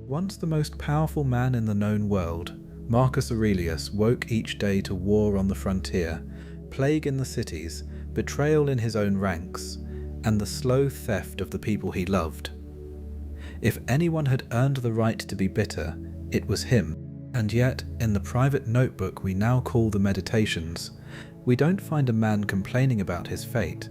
Once the most powerful man in the known world, Marcus Aurelius woke each day to war on the frontier, plague in the cities, betrayal in his own ranks, and the slow theft of the people he loved. If anyone had earned the right to be bitter, it was him. And yet, in the private notebook we now call the Meditations, we don't find a man complaining about his fate.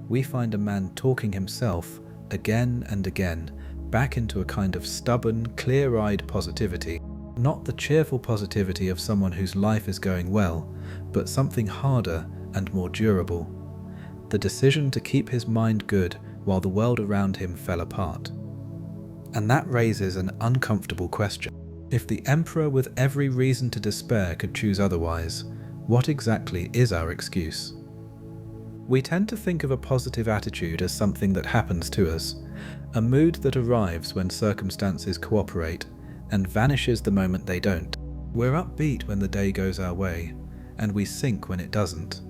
We find a man talking himself, again and again, back into a kind of stubborn, clear-eyed positivity. Not the cheerful positivity of someone whose life is going well, but something harder and more durable. The decision to keep his mind good while the world around him fell apart. And that raises an uncomfortable question. If the emperor with every reason to despair could choose otherwise, what exactly is our excuse? We tend to think of a positive attitude as something that happens to us, a mood that arrives when circumstances cooperate and vanishes the moment they don't. We're upbeat when the day goes our way, and we sink when it doesn't.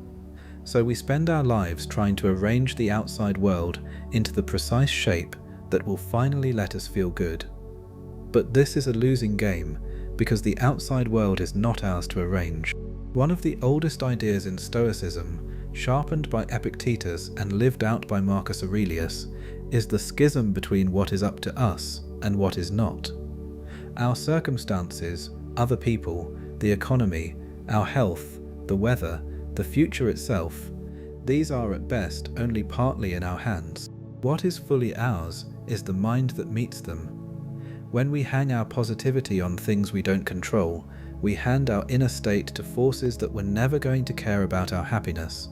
So we spend our lives trying to arrange the outside world into the precise shape that will finally let us feel good. But this is a losing game, because the outside world is not ours to arrange. One of the oldest ideas in Stoicism, sharpened by Epictetus and lived out by Marcus Aurelius, is the schism between what is up to us and what is not. Our circumstances, other people, the economy, our health, the weather, the future itself, these are at best only partly in our hands. What is fully ours is the mind that meets them. When we hang our positivity on things we don't control, we hand our inner state to forces that were never going to care about our happiness.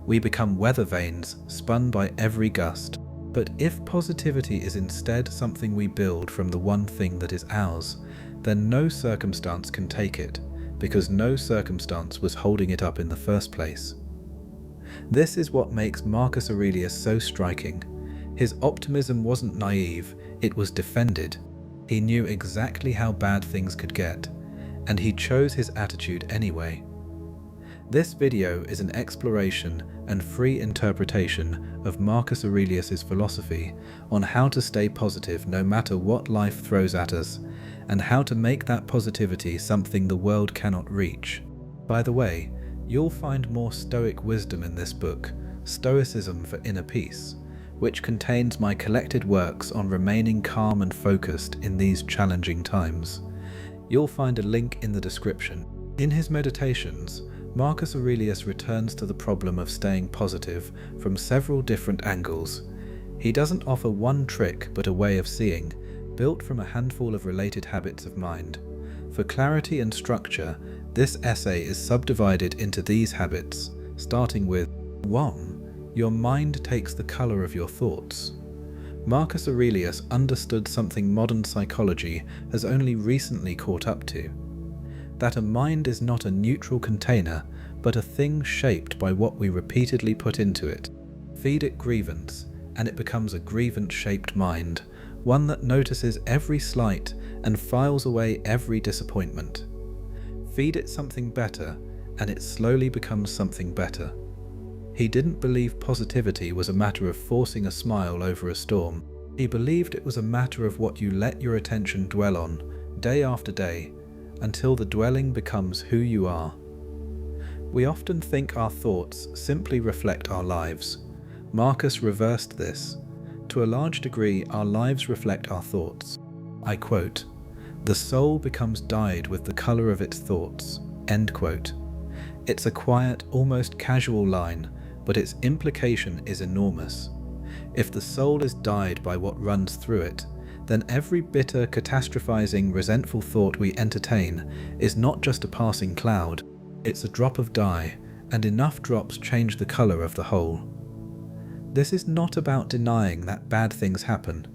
We become weather vanes spun by every gust. But if positivity is instead something we build from the one thing that is ours, then no circumstance can take it, because no circumstance was holding it up in the first place. This is what makes Marcus Aurelius so striking. His optimism wasn't naive, it was defended. He knew exactly how bad things could get, and he chose his attitude anyway. This video is an exploration and free interpretation of Marcus Aurelius's philosophy on how to stay positive no matter what life throws at us, and how to make that positivity something the world cannot reach. By the way, you'll find more Stoic wisdom in this book, Stoicism for Inner Peace, which contains my collected works on remaining calm and focused in these challenging times. You'll find a link in the description. In his Meditations, Marcus Aurelius returns to the problem of staying positive from several different angles. He doesn't offer one trick but a way of seeing, built from a handful of related habits of mind. For clarity and structure, this essay is subdivided into these habits, starting with 1. Your mind takes the color of your thoughts. Marcus Aurelius understood something modern psychology has only recently caught up to. That a mind is not a neutral container, but a thing shaped by what we repeatedly put into it. Feed it grievance, and it becomes a grievance-shaped mind, one that notices every slight and files away every disappointment. Feed it something better, and it slowly becomes something better. He didn't believe positivity was a matter of forcing a smile over a storm. He believed it was a matter of what you let your attention dwell on, day after day, until the dwelling becomes who you are. We often think our thoughts simply reflect our lives. Marcus reversed this. To a large degree, our lives reflect our thoughts. I quote, "The soul becomes dyed with the color of its thoughts." End quote. It's a quiet, almost casual line, but its implication is enormous. If the soul is dyed by what runs through it, then every bitter, catastrophizing, resentful thought we entertain is not just a passing cloud, it's a drop of dye, and enough drops change the color of the whole. This is not about denying that bad things happen,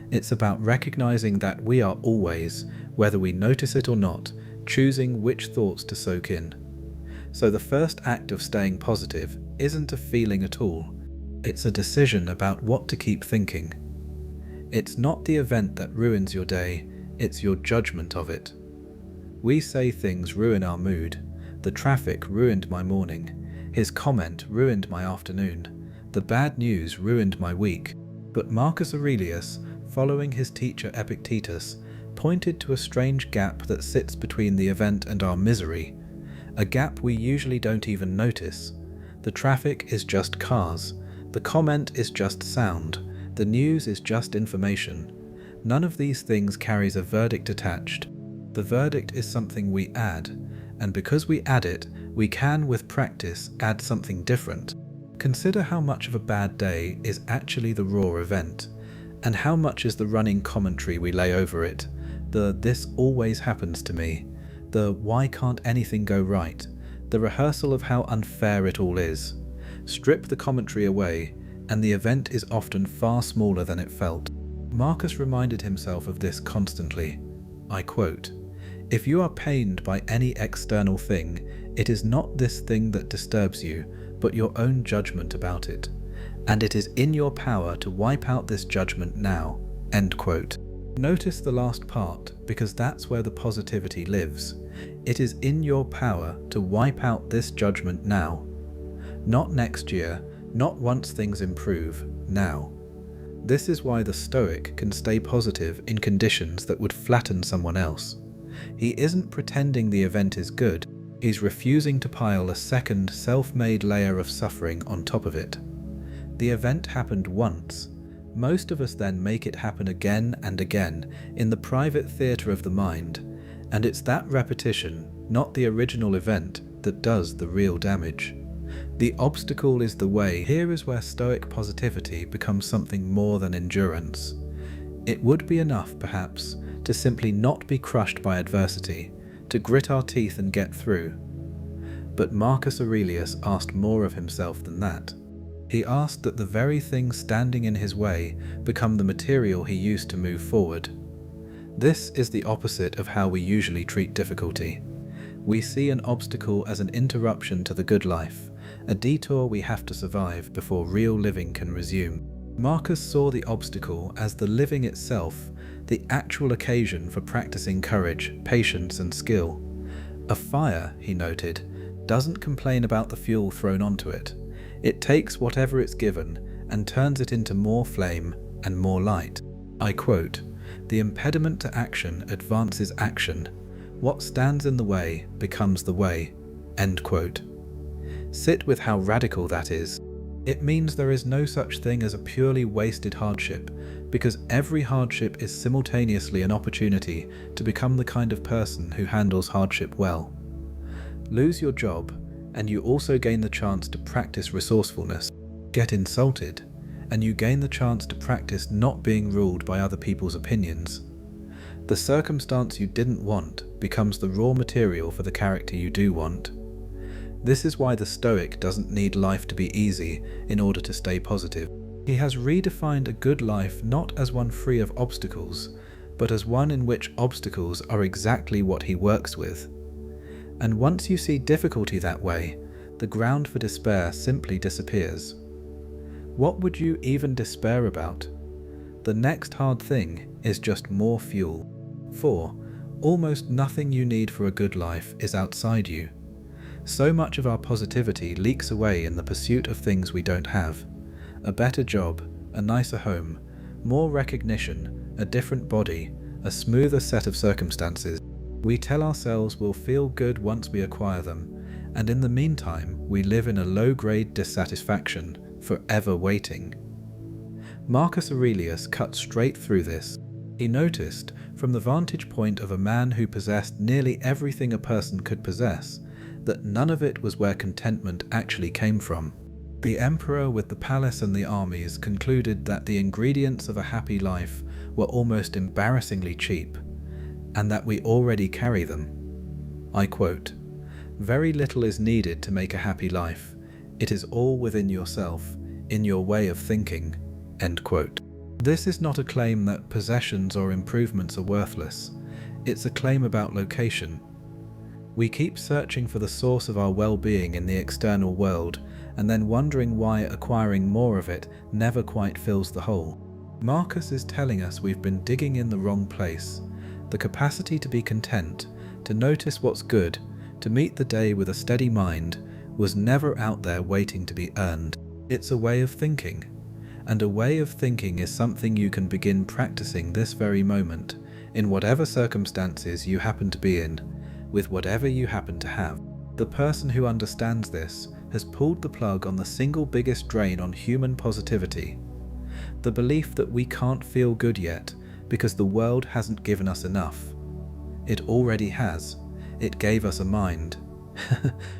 it's about recognizing that we are always, whether we notice it or not, choosing which thoughts to soak in. So the first act of staying positive isn't a feeling at all, it's a decision about what to keep thinking. It's not the event that ruins your day, it's your judgment of it. We say things ruin our mood. The traffic ruined my morning. His comment ruined my afternoon. The bad news ruined my week. But Marcus Aurelius, following his teacher Epictetus, pointed to a strange gap that sits between the event and our misery, a gap we usually don't even notice. The traffic is just cars, the comment is just sound, the news is just information. None of these things carries a verdict attached. The verdict is something we add, and because we add it, we can, with practice, add something different. Consider how much of a bad day is actually the raw event, and how much is the running commentary we lay over it, the "this always happens to me," the "why can't anything go right," the rehearsal of how unfair it all is. Strip the commentary away, and the event is often far smaller than it felt. Marcus reminded himself of this constantly. I quote, "If you are pained by any external thing, it is not this thing that disturbs you, but your own judgment about it. And it is in your power to wipe out this judgment now." End quote. Notice the last part, because that's where the positivity lives. It is in your power to wipe out this judgment now. Not next year, not once things improve, now. This is why the Stoic can stay positive in conditions that would flatten someone else. He isn't pretending the event is good, he's refusing to pile a second self-made layer of suffering on top of it. The event happened once. Most of us then make it happen again and again in the private theatre of the mind, and it's that repetition, not the original event, that does the real damage. The obstacle is the way. Here is where Stoic positivity becomes something more than endurance. It would be enough, perhaps, to simply not be crushed by adversity, to grit our teeth and get through. But Marcus Aurelius asked more of himself than that. He asked that the very things standing in his way become the material he used to move forward. This is the opposite of how we usually treat difficulty. We see an obstacle as an interruption to the good life, a detour we have to survive before real living can resume. Marcus saw the obstacle as the living itself, the actual occasion for practicing courage, patience, and skill. A fire, he noted, doesn't complain about the fuel thrown onto it. It takes whatever it's given and turns it into more flame and more light. I quote, "The impediment to action advances action. What stands in the way becomes the way." End quote. Sit with how radical that is. It means there is no such thing as a purely wasted hardship, because every hardship is simultaneously an opportunity to become the kind of person who handles hardship well. Lose your job, and you also gain the chance to practice resourcefulness. Get insulted, and you gain the chance to practice not being ruled by other people's opinions. The circumstance you didn't want becomes the raw material for the character you do want. This is why the Stoic doesn't need life to be easy in order to stay positive. He has redefined a good life not as one free of obstacles, but as one in which obstacles are exactly what he works with. And once you see difficulty that way, the ground for despair simply disappears. What would you even despair about? The next hard thing is just more fuel. For almost nothing you need for a good life is outside you. So much of our positivity leaks away in the pursuit of things we don't have. A better job, a nicer home, more recognition, a different body, a smoother set of circumstances. We tell ourselves we'll feel good once we acquire them, and in the meantime we live in a low-grade dissatisfaction, forever waiting. Marcus Aurelius cut straight through this. He noticed, from the vantage point of a man who possessed nearly everything a person could possess, that none of it was where contentment actually came from. The emperor with the palace and the armies concluded that the ingredients of a happy life were almost embarrassingly cheap, and that we already carry them. I quote, "Very little is needed to make a happy life. It is all within yourself, in your way of thinking." End quote. This is not a claim that possessions or improvements are worthless. It's a claim about location. We keep searching for the source of our well-being in the external world, and then wondering why acquiring more of it never quite fills the hole. Marcus is telling us we've been digging in the wrong place. The capacity to be content, to notice what's good, to meet the day with a steady mind, was never out there waiting to be earned. It's a way of thinking. And a way of thinking is something you can begin practicing this very moment, in whatever circumstances you happen to be in, with whatever you happen to have. The person who understands this has pulled the plug on the single biggest drain on human positivity. The belief that we can't feel good yet because the world hasn't given us enough. It already has. It gave us a mind.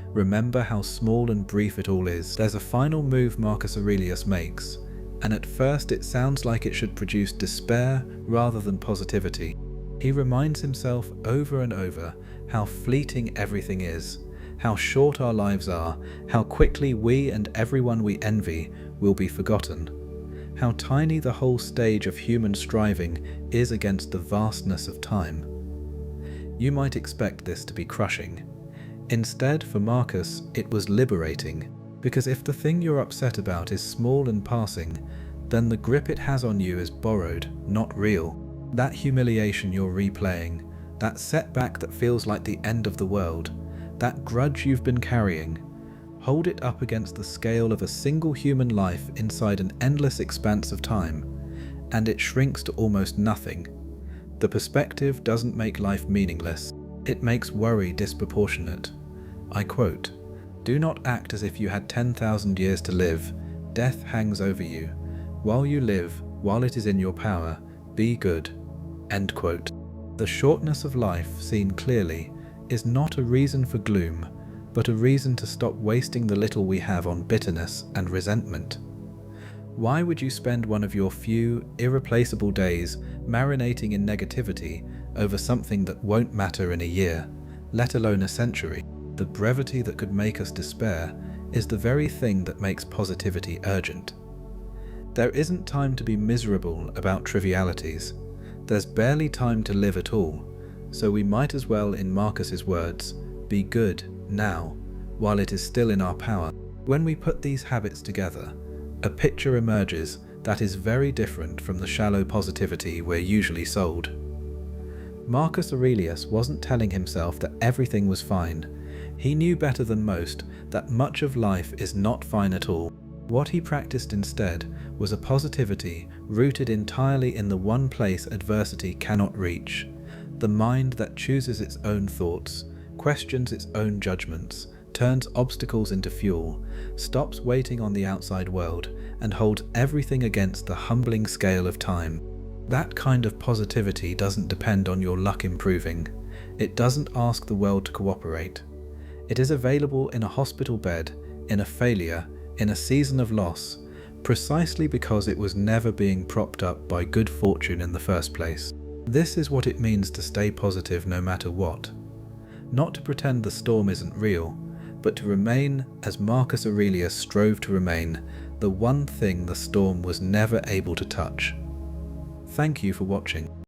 Remember how small and brief it all is. There's a final move Marcus Aurelius makes, and at first it sounds like it should produce despair rather than positivity. He reminds himself over and over how fleeting everything is, how short our lives are, how quickly we and everyone we envy will be forgotten, how tiny the whole stage of human striving is against the vastness of time. You might expect this to be crushing. Instead, for Marcus, it was liberating, because if the thing you're upset about is small and passing, then the grip it has on you is borrowed, not real. That humiliation you're replaying, that setback that feels like the end of the world, that grudge you've been carrying, hold it up against the scale of a single human life inside an endless expanse of time, and it shrinks to almost nothing. The perspective doesn't make life meaningless, it makes worry disproportionate. I quote, "Do not act as if you had 10,000 years to live. Death hangs over you. While you live, while it is in your power, be good." End quote. The shortness of life, seen clearly, is not a reason for gloom, but a reason to stop wasting the little we have on bitterness and resentment. Why would you spend one of your few, irreplaceable days marinating in negativity over something that won't matter in a year, let alone a century? The brevity that could make us despair is the very thing that makes positivity urgent. There isn't time to be miserable about trivialities. There's barely time to live at all, so we might as well, in Marcus's words, be good now, while it is still in our power. When we put these habits together, a picture emerges that is very different from the shallow positivity we're usually sold. Marcus Aurelius wasn't telling himself that everything was fine. He knew better than most that much of life is not fine at all. What he practiced instead was a positivity rooted entirely in the one place adversity cannot reach, the mind that chooses its own thoughts, questions its own judgments, turns obstacles into fuel, stops waiting on the outside world, and holds everything against the humbling scale of time. That kind of positivity doesn't depend on your luck improving. It doesn't ask the world to cooperate. It is available in a hospital bed, in a failure, in a season of loss, precisely because it was never being propped up by good fortune in the first place. This is what it means to stay positive no matter what. Not to pretend the storm isn't real, but to remain, as Marcus Aurelius strove to remain, the one thing the storm was never able to touch. Thank you for watching.